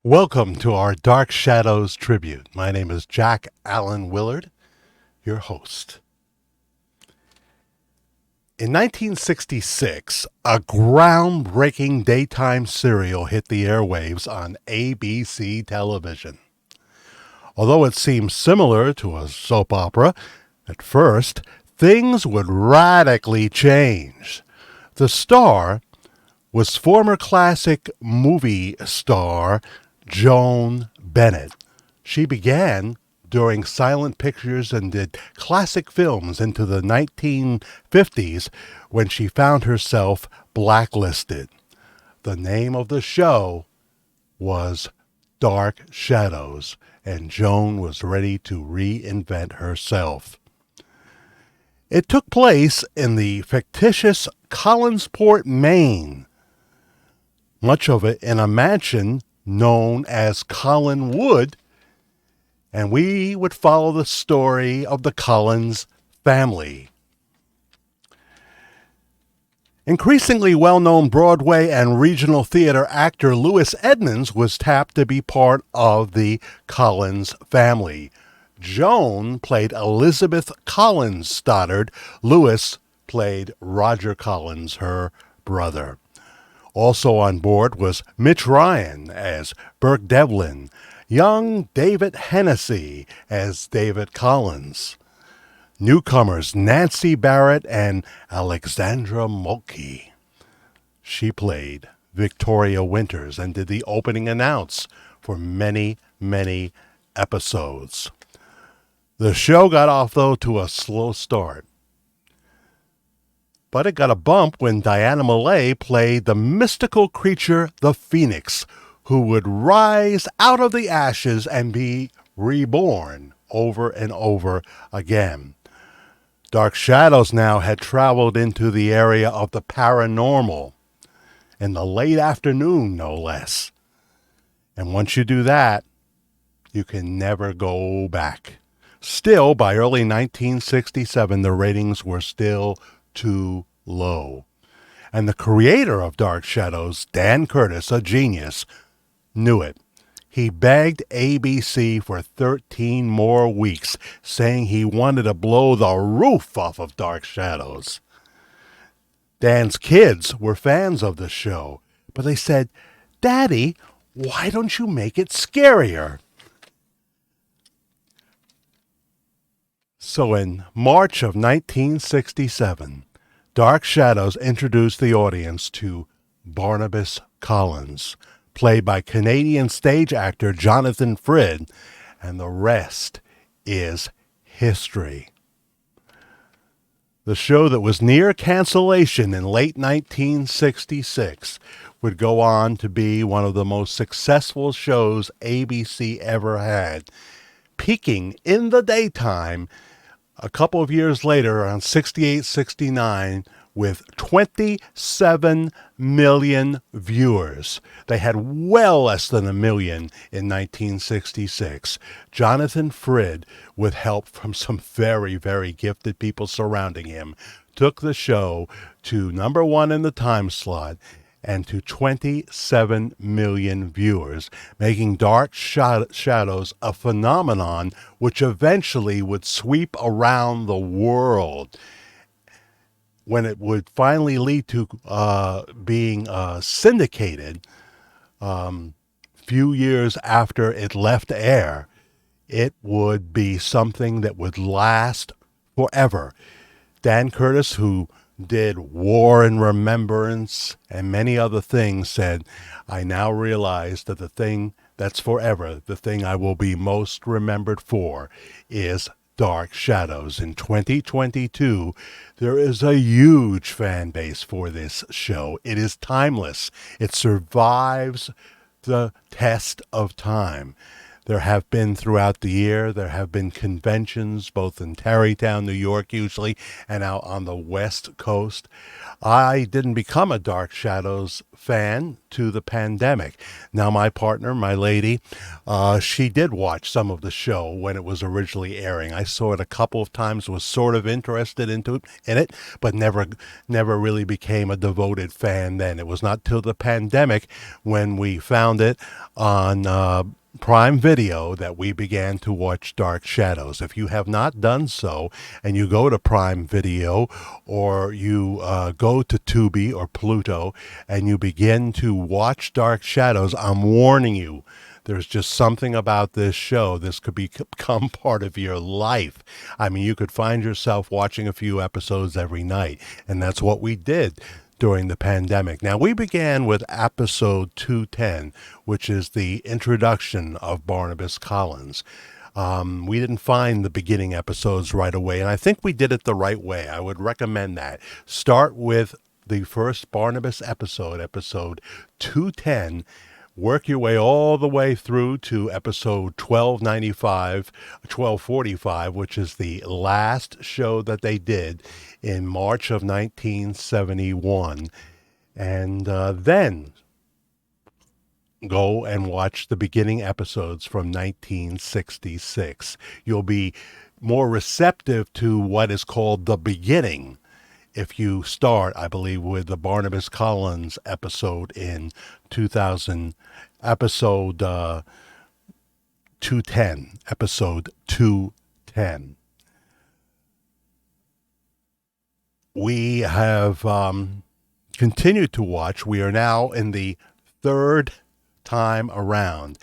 Welcome to our Dark Shadows tribute. My name is Jack Allen Willard, your host. In 1966, a groundbreaking daytime serial hit the airwaves on ABC television. Although it seemed similar to a soap opera, at first, things would radically change. The star was former classic movie star Joan Bennett. She began during silent pictures and did classic films into the 1950s when she found herself blacklisted. The name of the show was Dark Shadows, and Joan was ready to reinvent herself. It took place in the fictitious Collinsport, Maine, much of it in a mansion known as Collinwood, and we would follow the story of the Collins family. Increasingly well-known Broadway and regional theater actor Louis Edmonds was tapped to be part of the Collins family. Joan played Elizabeth Collins Stoddard. Louis played Roger Collins, her brother. Also on board was Mitch Ryan as Burke Devlin, young David Hennessy as David Collins, newcomers Nancy Barrett and Alexandra Mulkey. She played Victoria Winters and did the opening announce for many, many episodes. The show got off, though, to a slow start. But it got a bump when Diana Millay played the mystical creature, the Phoenix, who would rise out of the ashes and be reborn over and over again. Dark Shadows now had traveled into the area of the paranormal, in the late afternoon, no less. And once you do that, you can never go back. Still, by early 1967, the ratings were still too low. And the creator of Dark Shadows, Dan Curtis, a genius, knew it. He begged ABC for 13 more weeks, saying he wanted to blow the roof off of Dark Shadows. Dan's kids were fans of the show, but they said, "Daddy, why don't you make it scarier?" So in March of 1967, Dark Shadows introduced the audience to Barnabas Collins, played by Canadian stage actor Jonathan Frid, and the rest is history. The show that was near cancellation in late 1966 would go on to be one of the most successful shows ABC ever had, peaking in the daytime a couple of years later, around 68, 69, with 27 million viewers. They had well less than a million in 1966. Jonathan Frid, with help from some very, very gifted people surrounding him, took the show to number one in the time slot and to 27 million viewers, making Dark Shadows a phenomenon which eventually would sweep around the world. When it would finally lead to being syndicated, few years after it left air, it would be something that would last forever. Dan Curtis, who did War and Remembrance and many other things, said, "I now realize that the thing that's forever, the thing I will be most remembered for, is Dark Shadows." In 2022, there is a huge fan base for this show. It is timeless. It survives the test of time. There have been throughout the year, there have been conventions both in Tarrytown, New York usually, and out on the West Coast. I didn't become a Dark Shadows fan to the pandemic. Now my partner, my lady, she did watch some of the show when it was originally airing. I saw it a couple of times, was sort of interested in it, but never really became a devoted fan then. It was not till the pandemic when we found it on Prime Video that we began to watch Dark Shadows. If you have not done so, and you go to Prime Video, or you go to Tubi or Pluto, and you begin to watch Dark Shadows, I'm warning you, there's just something about this show. This could become part of your life. I mean, you could find yourself watching a few episodes every night, and that's what we did during the pandemic. Now, we began with episode 210, which is the introduction of Barnabas Collins. We didn't find the beginning episodes right away, and I think we did it the right way. I would recommend that. Start with the first Barnabas episode, episode 210, work your way all the way through to episode 1245, which is the last show that they did in March of 1971. And then go and watch the beginning episodes from 1966. You'll be more receptive to what is called the beginning if you start, I believe, with the Barnabas Collins episode in 2000, episode 210, episode 210. We have continued to watch. We are now in the third time around.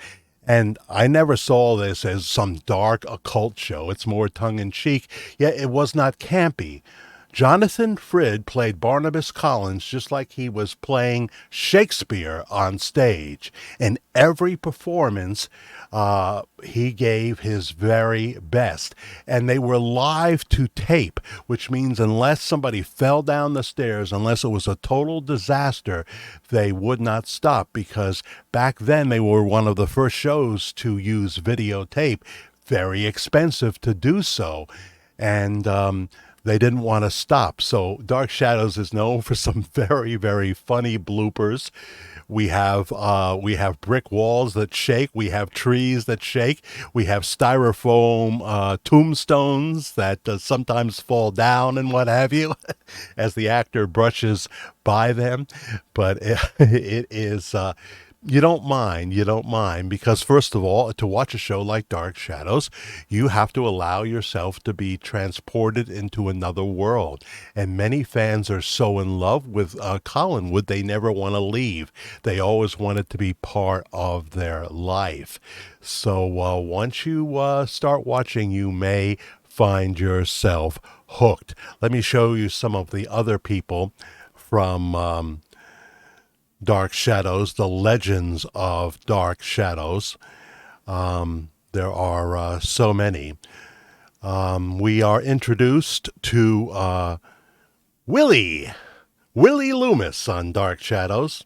And I never saw this as some dark occult show. It's more tongue-in-cheek, yet it was not campy. Jonathan Frid played Barnabas Collins just like he was playing Shakespeare on stage. In every performance, he gave his very best. And they were live to tape, which means unless somebody fell down the stairs, unless it was a total disaster, they would not stop, because back then they were one of the first shows to use videotape. Very expensive to do so. And they didn't want to stop. So Dark Shadows is known for some very, very funny bloopers. We have brick walls that shake. We have trees that shake. We have styrofoam tombstones that sometimes fall down and what have you as the actor brushes by them. But it is... You don't mind, because first of all, to watch a show like Dark Shadows, you have to allow yourself to be transported into another world. And many fans are so in love with Collinwood, they never want to leave. They always want it to be part of their life. So once you start watching, you may find yourself hooked. Let me show you some of the other people from Dark Shadows, the legends of Dark Shadows. There are so many. We are introduced to Willie Loomis on Dark Shadows,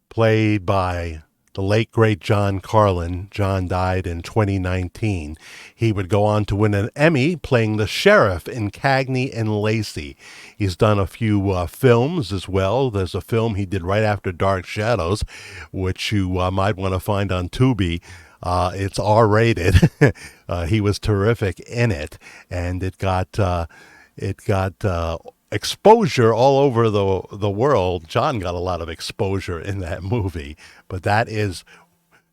played by the late, great John Carlin. John died in 2019. He would go on to win an Emmy playing the sheriff in Cagney and Lacey. He's done a few films as well. There's a film he did right after Dark Shadows, which you might want to find on Tubi. It's R-rated. He was terrific in it, and it got exposure all over the world. John got a lot of exposure in that movie, but that is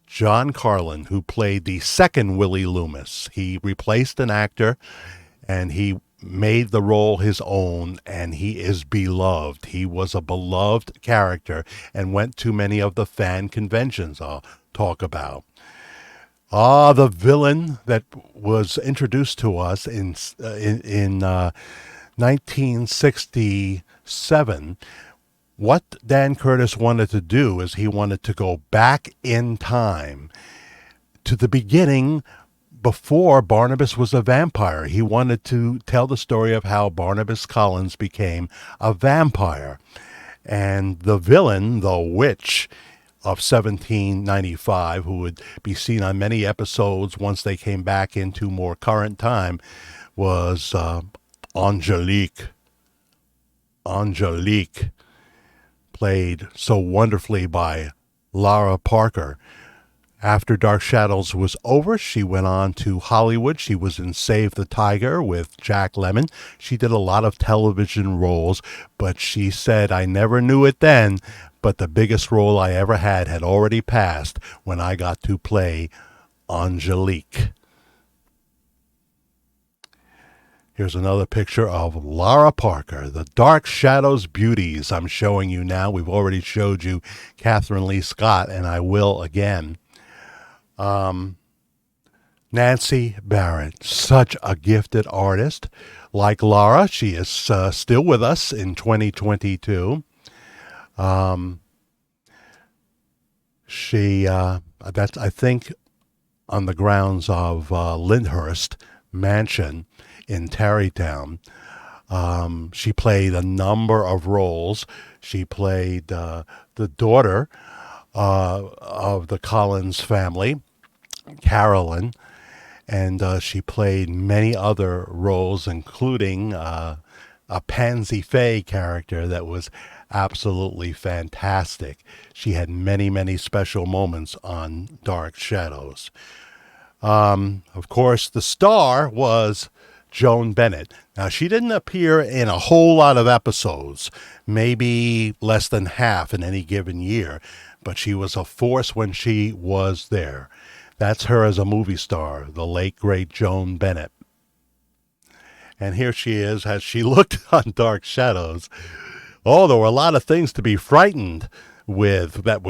John Carlin, who played the second Willie Loomis. He replaced an actor, and he made the role his own, and he is beloved. He was a beloved character and went to many of the fan conventions I'll talk about. The villain that was introduced to us in 1967, what Dan Curtis wanted to do is he wanted to go back in time to the beginning before Barnabas was a vampire. He wanted to tell the story of how Barnabas Collins became a vampire. And the villain, the witch, of 1795, who would be seen on many episodes once they came back into more current time, was Angelique. Angelique, played so wonderfully by Lara Parker. After Dark Shadows was over, she went on to Hollywood. She was in Save the Tiger with Jack Lemmon. She did a lot of television roles, but she said, "I never knew it then, but the biggest role I ever had already passed when I got to play Angelique." Here's another picture of Lara Parker, the Dark Shadows beauties I'm showing you now. We've already showed you Catherine Lee Scott, and I will again. Nancy Barrett, such a gifted artist. Like Lara, she is still with us in 2022. That's, I think, on the grounds of Lyndhurst Mansion in Tarrytown. She played a number of roles. She played the daughter of the Collins family, Carolyn, and she played many other roles, including a Pansy Faye character that was absolutely fantastic. She had many, many special moments on Dark Shadows. Of course, the star was Joan Bennett. Now, she didn't appear in a whole lot of episodes, maybe less than half in any given year, but she was a force when she was there. That's her as a movie star, the late, great Joan Bennett. And here she is as she looked on Dark Shadows. Oh, there were a lot of things to be frightened with that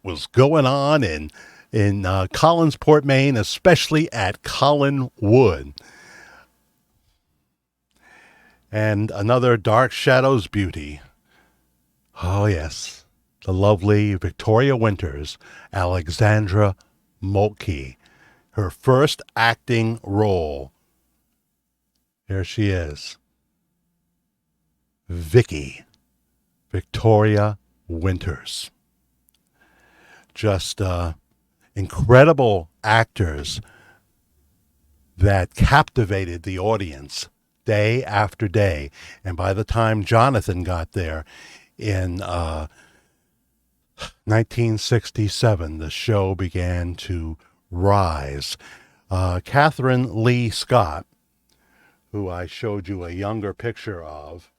was going on in Collinsport, Maine, especially at Collinwood. And another Dark Shadows beauty. Oh, yes. The lovely Victoria Winters, Alexandra Moltke. Her first acting role. Here she is. Vicky. Victoria Winters. Just incredible actors that captivated the audience day after day. And by the time Jonathan got there in 1967, the show began to rise. Catherine Lee Scott, who I showed you a younger picture of,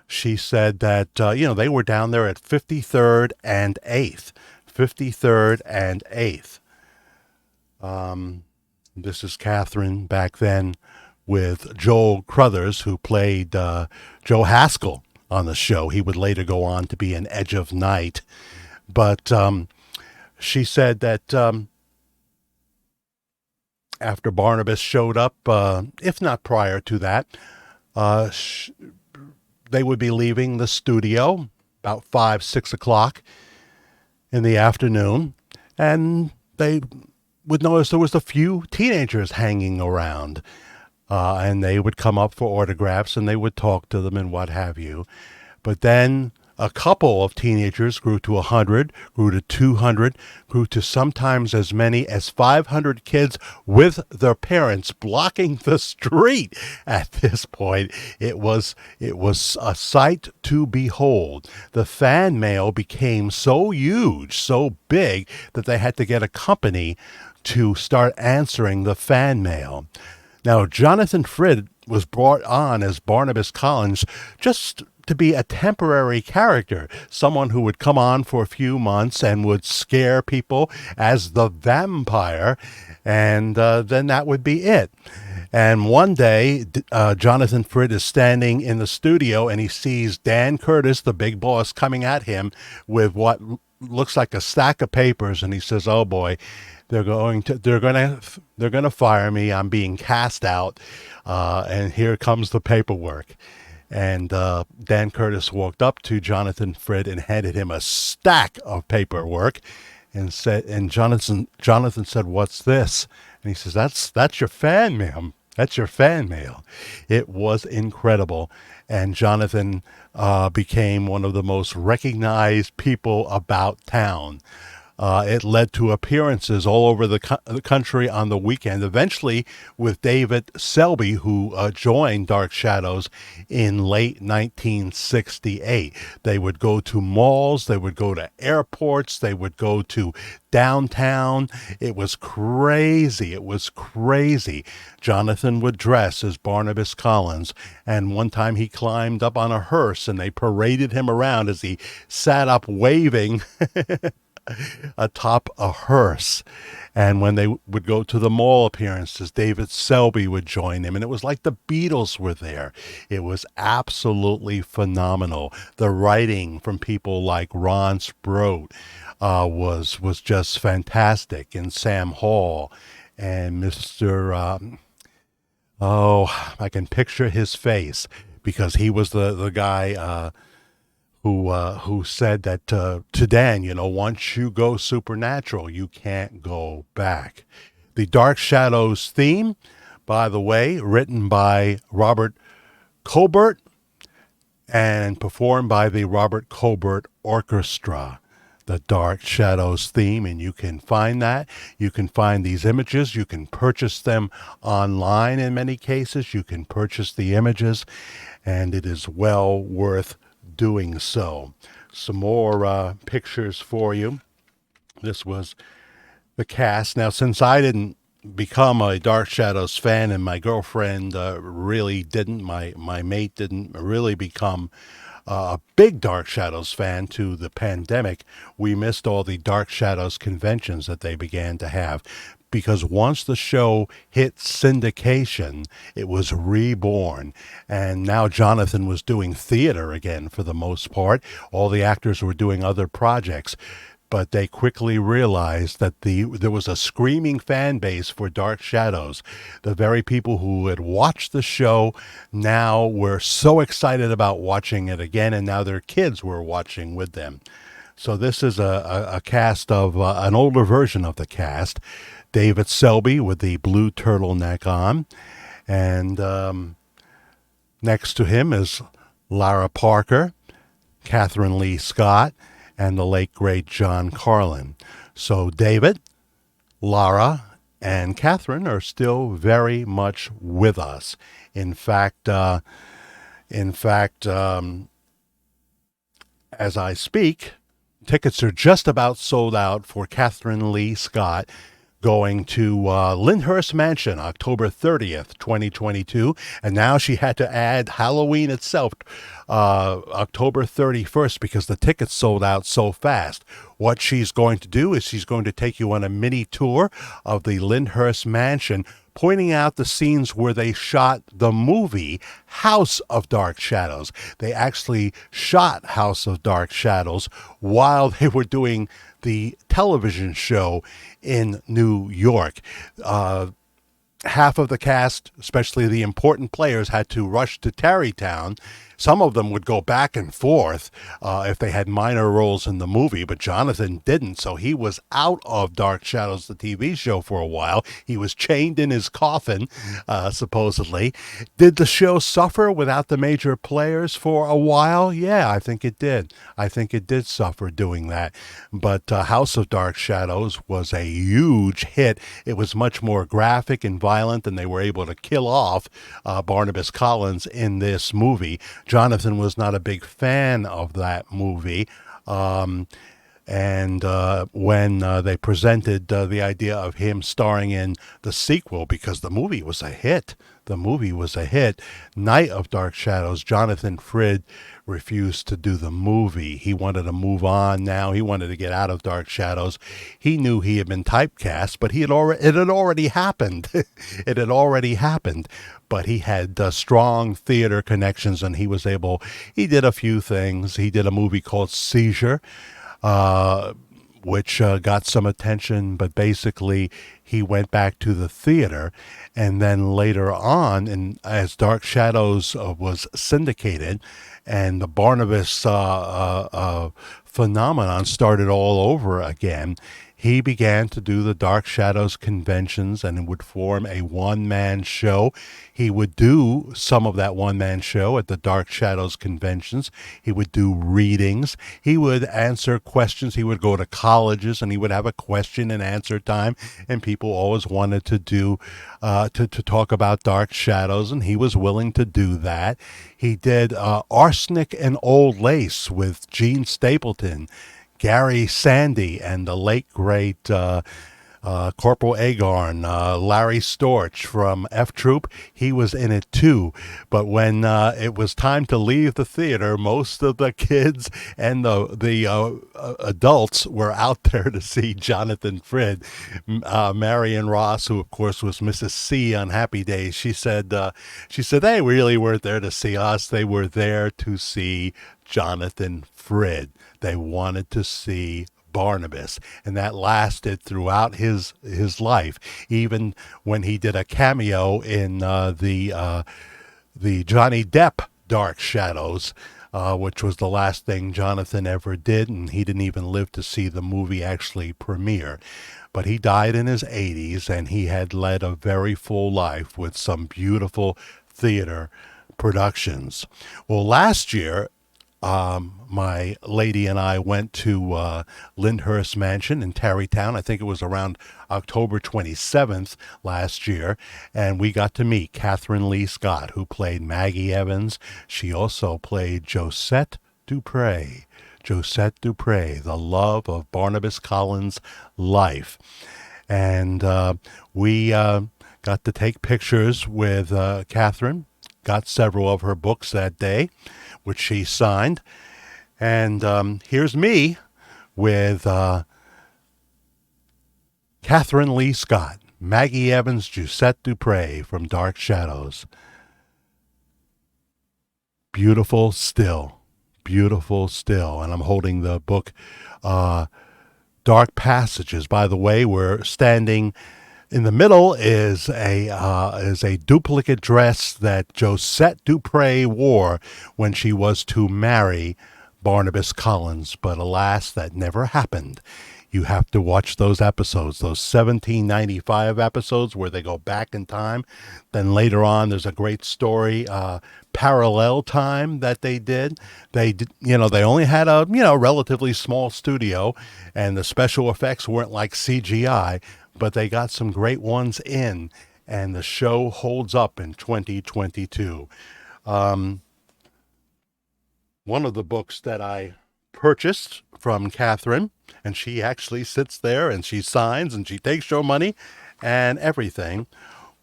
she said that, they were down there at 53rd and 8th. 53rd and 8th. This is Catherine back then with Joel Crothers, who played Joe Haskell on the show. He would later go on to be in Edge of Night. But she said that after Barnabas showed up, if not prior to that, they would be leaving the studio about 5, 6 o'clock in the afternoon, and they would notice there was a few teenagers hanging around. And they would come up for autographs, and they would talk to them and what have you. But then a couple of teenagers grew to 100, grew to 200, grew to sometimes as many as 500 kids with their parents blocking the street. At this point, it was a sight to behold. The fan mail became so huge, so big, that they had to get a company to start answering the fan mail. Now, Jonathan Frid was brought on as Barnabas Collins just to be a temporary character, someone who would come on for a few months and would scare people as the vampire, and then that would be it. And one day, Jonathan Frid is standing in the studio, and he sees Dan Curtis, the big boss, coming at him with what looks like a stack of papers, and he says, "Oh boy, they're gonna fire me. I'm being cast out, and here comes the paperwork." And Dan Curtis walked up to Jonathan Frid and handed him a stack of paperwork, and said, and Jonathan said, "What's this?" And he says, "That's your fan mail, That's your fan mail. It was incredible. And Jonathan became one of the most recognized people about town. It led to appearances all over the country on the weekend, eventually with David Selby, who joined Dark Shadows in late 1968. They would go to malls, they would go to airports, they would go to downtown. It was crazy. It was crazy. Jonathan would dress as Barnabas Collins, and one time he climbed up on a hearse and they paraded him around as he sat up waving atop a hearse. And when they would go to the mall appearances, David Selby would join him, and it was like the Beatles were there. It was absolutely phenomenal. The writing from people like Ron Sproat was just fantastic, and Sam Hall and Mr. I can picture his face because he was the guy who said that to Dan, once you go supernatural, you can't go back. The Dark Shadows theme, by the way, written by Robert Colbert and performed by the Robert Colbert Orchestra. The Dark Shadows theme, and you can find that. You can find these images. You can purchase them online in many cases. You can purchase the images, and it is well worth doing so. Some more pictures for you. This was the cast. Now, since I didn't become a Dark Shadows fan, and my girlfriend really didn't, my mate didn't really become a big Dark Shadows fan to the pandemic, we missed all the Dark Shadows conventions that they began to have. Because once the show hit syndication, it was reborn. And now Jonathan was doing theater again for the most part. All the actors were doing other projects. But they quickly realized that there was a screaming fan base for Dark Shadows. The very people who had watched the show now were so excited about watching it again, and now their kids were watching with them. So this is a cast of an older version of the cast. David Selby with the blue turtleneck on. And next to him is Lara Parker, Catherine Lee Scott, and the late, great John Carlin. So David, Lara, and Catherine are still very much with us. In fact, as I speak, tickets are just about sold out for Catherine Lee Scott going to Lyndhurst Mansion, October 30th, 2022. And now she had to add Halloween itself, October 31st, because the tickets sold out so fast. What she's going to do is she's going to take you on a mini tour of the Lyndhurst Mansion, pointing out the scenes where they shot the movie House of Dark Shadows. They actually shot House of Dark Shadows while they were doing the television show in New York. Half of the cast, especially the important players, had to rush to Tarrytown. Some of them would go back and forth if they had minor roles in the movie, but Jonathan didn't, so he was out of Dark Shadows, the TV show, for a while. He was chained in his coffin, supposedly. Did the show suffer without the major players for a while? Yeah, I think it did. I think it did suffer doing that. But House of Dark Shadows was a huge hit. It was much more graphic and violent, and they were able to kill off Barnabas Collins in this movie. Jonathan was not a big fan of that movie. And when they presented the idea of him starring in the sequel, because the movie was a hit, Night of Dark Shadows, Jonathan Frid refused to do the movie. He wanted to move on now. He wanted to get out of Dark Shadows. He knew he had been typecast, but it had already happened. It had already happened. But he had strong theater connections, and he did a few things. He did a movie called Seizure, which got some attention, but basically he went back to the theater. And then later on, and as Dark Shadows was syndicated and the Barnabas phenomenon started all over again, he began to do the Dark Shadows conventions and would form a one-man show. He would do some of that one-man show at the Dark Shadows conventions. He would do readings. He would answer questions. He would go to colleges and he would have a question and answer time. And people always wanted to do to talk about Dark Shadows, and he was willing to do that. He did Arsenic and Old Lace with Gene Stapleton, Gary Sandy, and the late great Corporal Agarn, Larry Storch from F Troop. He was in it too. But when it was time to leave the theater, most of the kids and the adults were out there to see Jonathan Frid. Marion Ross, who of course was Mrs. C on Happy Days, she said they really weren't there to see us. They were there to see Jonathan Frid. They wanted to see Barnabas, and that lasted throughout his life. Even when he did a cameo in the Johnny Depp Dark Shadows, which was the last thing Jonathan ever did, and he didn't even live to see the movie actually premiere. But he died in his 80s, and he had led a very full life with some beautiful theater productions. Well, last year, my lady and I went to Lyndhurst Mansion in Tarrytown. I think it was around October 27th last year. And we got to meet Catherine Lee Scott, who played Maggie Evans. She also played Josette Dupre. Josette Dupre, the love of Barnabas Collins' life. And we got to take pictures with Catherine, got several of her books that day, which she signed. And here's me with Catherine Lee Scott, Maggie Evans, Josette Dupre from Dark Shadows. Beautiful still. Beautiful still. And I'm holding the book Dark Passages. By the way, we're standing in the middle is a duplicate dress that Josette Dupre wore when she was to marry Barnabas Collins, but alas, that never happened. You have to watch those episodes, those 1795 episodes where they go back in time. Then later on, there's a great story, Parallel Time, that they did. They only had a relatively small studio, and the special effects weren't like CGI. But they got some great ones in, and the show holds up in 2022. One of the books that I purchased from Catherine, and she actually sits there and she signs and she takes your money and everything.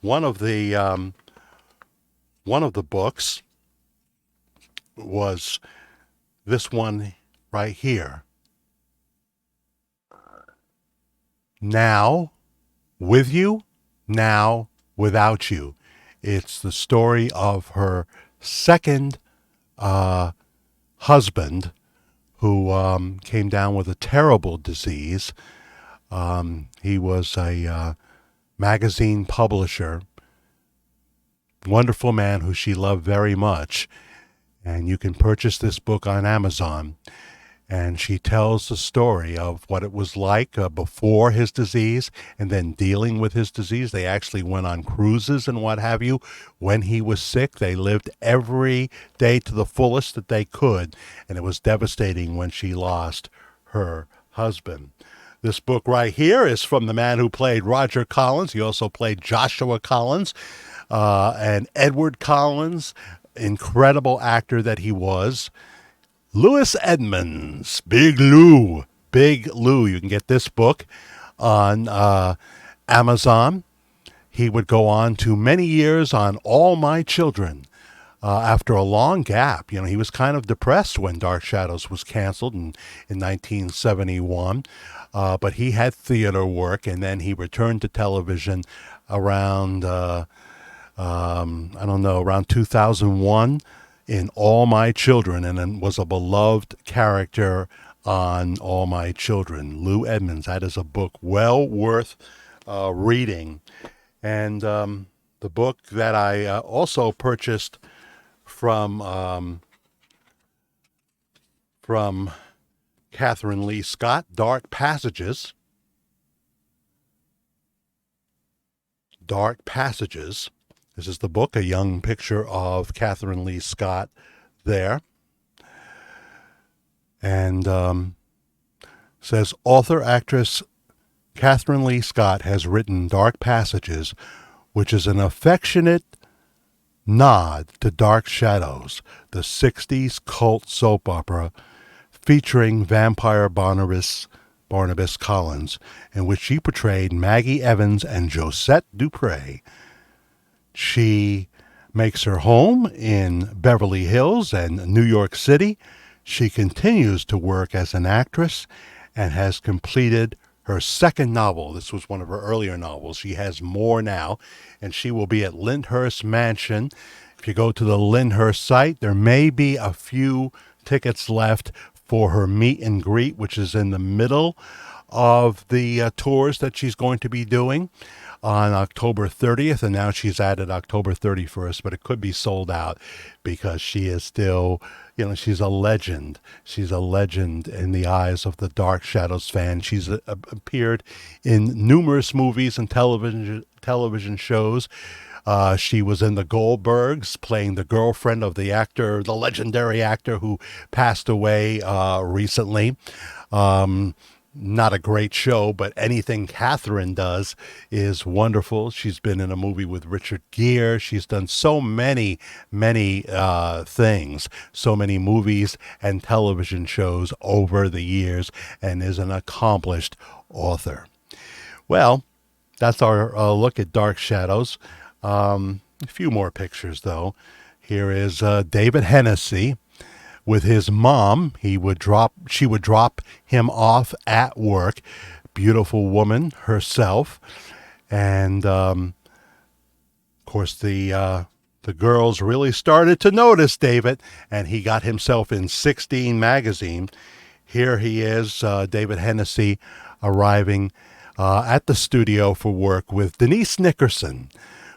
One of the books was this one right here. Now with you, now without you. It's the story of her second husband, who came down with a terrible disease. He was a magazine publisher, wonderful man who she loved very much. And you can purchase this book on Amazon. And she tells the story of what it was like before his disease and then dealing with his disease. They actually went on cruises and what have you. When he was sick, they lived every day to the fullest that they could. And it was devastating when she lost her husband. This book right here is from the man who played Roger Collins. He also played Joshua Collins and Edward Collins, incredible actor that he was. Louis Edmonds, Big Lou. Big Lou. You can get this book on Amazon. He would go on to many years on All My Children. After a long gap, he was kind of depressed when Dark Shadows was canceled in 1971. But he had theater work, and then he returned to television around, around 2001. In All My Children, and then was a beloved character on All My Children. Lou Edmonds. That is a book well worth reading. And the book that I also purchased from Catherine Lee Scott, Dark Passages. Dark Passages. This is the book, a young picture of Catherine Lee Scott there. And says, author-actress Catherine Lee Scott has written Dark Passages, which is an affectionate nod to Dark Shadows, the 60s cult soap opera featuring vampire Barnabas Collins, in which she portrayed Maggie Evans and Josette Dupre. She makes her home in Beverly Hills and New York City. She continues to work as an actress and has completed her second novel. This was one of her earlier novels. She has more now, and she will be at Lyndhurst Mansion. If you go to the Lyndhurst site, there may be a few tickets left for her meet and greet, which is in the middle of the tours that she's going to be doing on October 30th, and now she's added October 31st, but it could be sold out because she is still, she's a legend. She's a legend in the eyes of the Dark Shadows fan. She's appeared in numerous movies and television shows. She was in The Goldbergs, playing the girlfriend of the legendary actor who passed away recently. Not a great show, but anything Catherine does is wonderful. She's been in a movie with Richard Gere. She's done so many things, so many movies and television shows over the years, and is an accomplished author. Well, that's our look at Dark Shadows. A few more pictures, though. Here is David Hennessy. With his mom, she would drop him off at work. Beautiful woman herself. And, of course, the girls really started to notice David, and he got himself in 16 magazine. Here he is, David Hennessy, arriving at the studio for work with Denise Nickerson,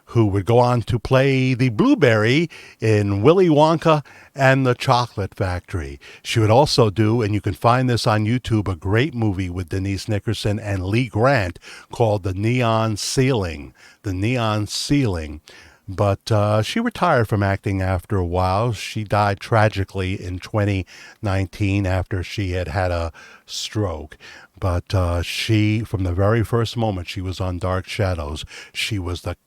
who would go on to play the Blueberry in Willy Wonka and the Chocolate Factory. She would also do, and you can find this on YouTube, a great movie with Denise Nickerson and Lee Grant called The Neon Ceiling. The Neon Ceiling. But she retired from acting after a while. She died tragically in 2019 after she had a stroke. But she, from the very first moment she was on Dark Shadows, she was the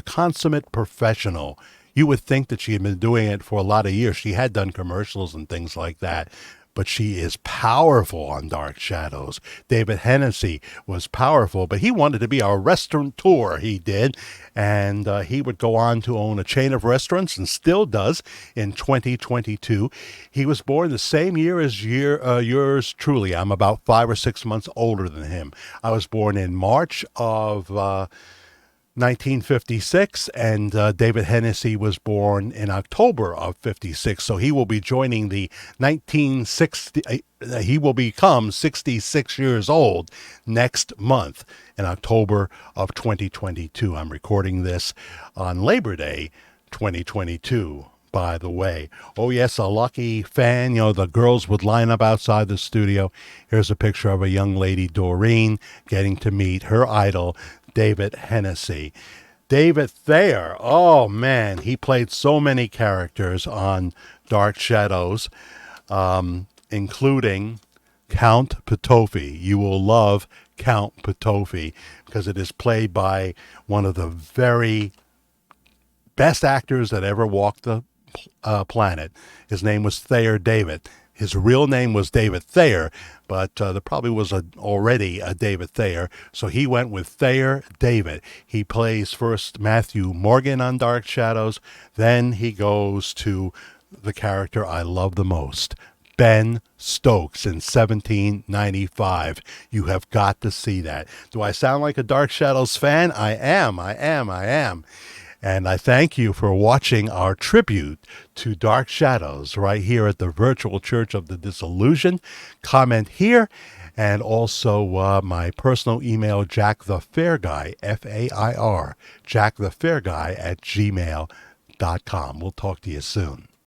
consummate professional. You would think that she had been doing it for a lot of years. She had done commercials and things like that, but she is powerful on Dark Shadows. David Hennessy was powerful, but he wanted to be a restaurateur, he did, and he would go on to own a chain of restaurants and still does in 2022. He was born the same year as yours truly. I'm about 5 or 6 months older than him. I was born in March of 1956, and David Hennessy was born in October of 56, so he will be joining the 1960, he will become 66 years old next month in October of 2022. I'm recording this on Labor Day 2022, by the way. Oh yes, a lucky fan. The girls would line up outside the studio. Here's a picture of a young lady, Doreen, getting to meet her idol, David Hennessy. David Thayer, oh man, he played so many characters on Dark Shadows, including Count Petofi. You will love Count Petofi because it is played by one of the very best actors that ever walked the planet. His name was Thayer David. His real name was David Thayer, but there probably was already a David Thayer, so he went with Thayer David. He plays first Matthew Morgan on Dark Shadows, then he goes to the character I love the most, Ben Stokes, in 1795. You have got to see that. Do I sound like a Dark Shadows fan? I am. And I thank you for watching our tribute to Dark Shadows right here at the Virtual Church of the Disillusioned. Comment here, and also my personal email, jackthefairguy, F-A-I-R, jackthefairguy @gmail.com. We'll talk to you soon.